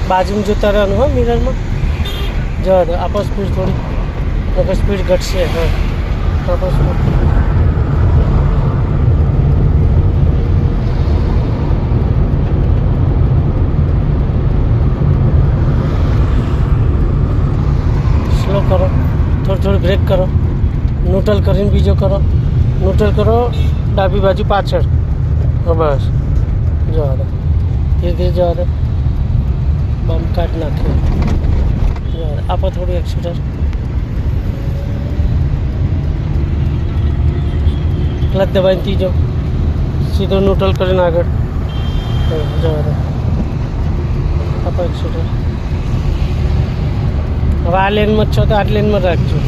બાજુમાં જોતા રહેવાનું હો મિરરમાં. જવા દો, આપો સ્પીડ થોડી, નકર સ્પીડ ઘટશે. હા, આપો સ્પીડ. સ્લો કરો, થોડી બ્રેક કરો, ન્યુટ્રલ કરીને બીજો કરો, ન્યુટ્રલ કરો, ડાબી બાજુ પાછળ. બસ જવા દો, ધીરે ધીરે જવા દો. બમ કાઢ નાખ્યો. જવા દો, આપો થોડું એક્સિટર. ક્લચ દબાઈને ત્રીજો, સીધો ન્યુટ્રલ કરીને આગળ. જવા દો, આપો એક્સિટર. હવે આ લેનમાં જ છો તો આ લેનમાં રાખજો.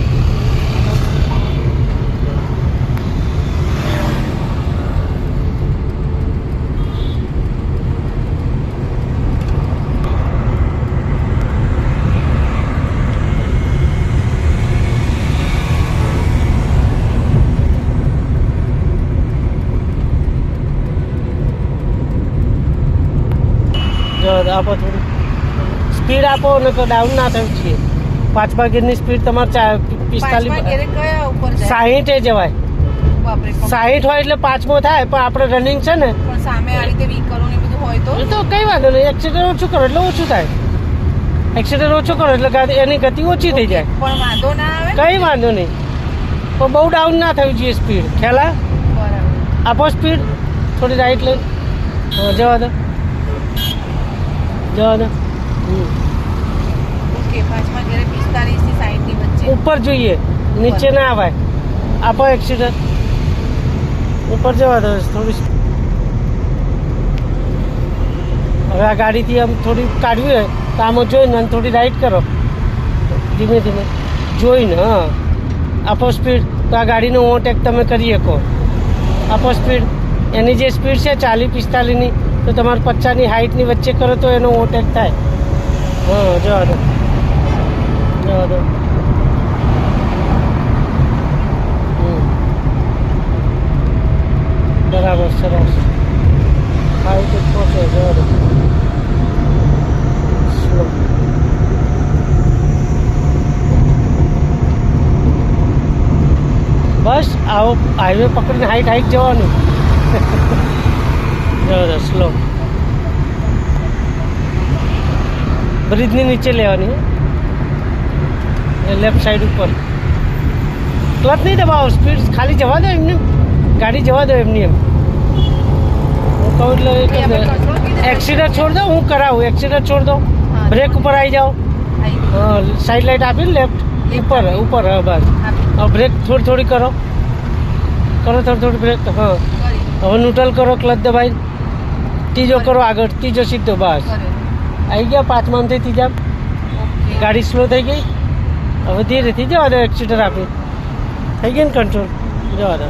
આપો થોડી સ્પીડ આપો ને ડાઉન ના થયું છે. 5મા ગિયરની સ્પીડ તમારે 45 60 જવાય. 60 હોય એટલે 5મો થાય, પણ આપણે રનિંગ છે ને સામે આ રીતે વીક કરો ને બધું હોય તો કંઈ વાંધો નહીં. એક્સિડન્ટ ઓછું કરો એટલે ઓછું થાય. એક્સિડન્ટ ઓછું કરો એટલે એની ગતિ ઓછી થઈ જાય. પણ વાંધો ના આવે, કંઈ વાંધો નહીં. પણ બહુ ડાઉન ના થવી જોઈએ સ્પીડ. ખ્યાલ આવે? આપો સ્પીડ થોડી રાઈટ લઈ. જવા દો, જવા દો. ઓકે, 5મા ગિયરે 45 થી 60 ની વચ્ચે ઉપર જોઈએ, નીચે ના આવાય. આપો એક્સિડન્ટ, ઉપર જવા દો થોડી. હવે આ ગાડીથી આમ થોડી કાઢવી હોય તો આમાં જોઈને અને થોડી રાઈટ કરો, ધીમે ધીમે જોઈને. હા, આપો સ્પીડ તો આ ગાડીનો ઓવરટેક તમે કરી શકો. આપો સ્પીડ. એની જે સ્પીડ છે 40-45ની, તો તમારે 50ની હાઇટની વચ્ચે કરો તો એનો ઓવરટેક થાય. હા, જવા દો, જવા દો. બરાબર, સરસ. હાઇટ પહોંચે. જવા દો. સ્લો. બસ આવો હાઈવે પકડીને હાઈટ જવાનું. જવા દો, સ્લો. બ્રિજની નીચે લેવાની, લેફ્ટ સાઈડ ઉપર. ક્લચ નહીં દબાવો, સ્પીડ ખાલી જવા દો એમને, ગાડી જવા દો એમની એમ. હું કહું એટલે એક્સિડન્ટ છોડ દો, હું કરાવું. એક્સિડન્ટ છોડ દો, બ્રેક ઉપર આવી જાઓ. સાઈડ લાઇટ આપીને લેફ્ટ ઉપર ઉપર. હા, બસ. હવે બ્રેક થોડી કરો, થોડી બ્રેક. હા, હવે ન્યુટ્રલ કરો, ક્લચ દબાઈ. ત્રીજો કરો આગળ, ત્રીજો સીધો. બસ આવી ગયા 5માંથી ત્રીજા. ગાડી સ્લો થઈ ગઈ. હવે ધીરેથી જવા દો, એક્સિટર આપી. થઈ ગઈ ને કંટ્રોલ. જવા દો.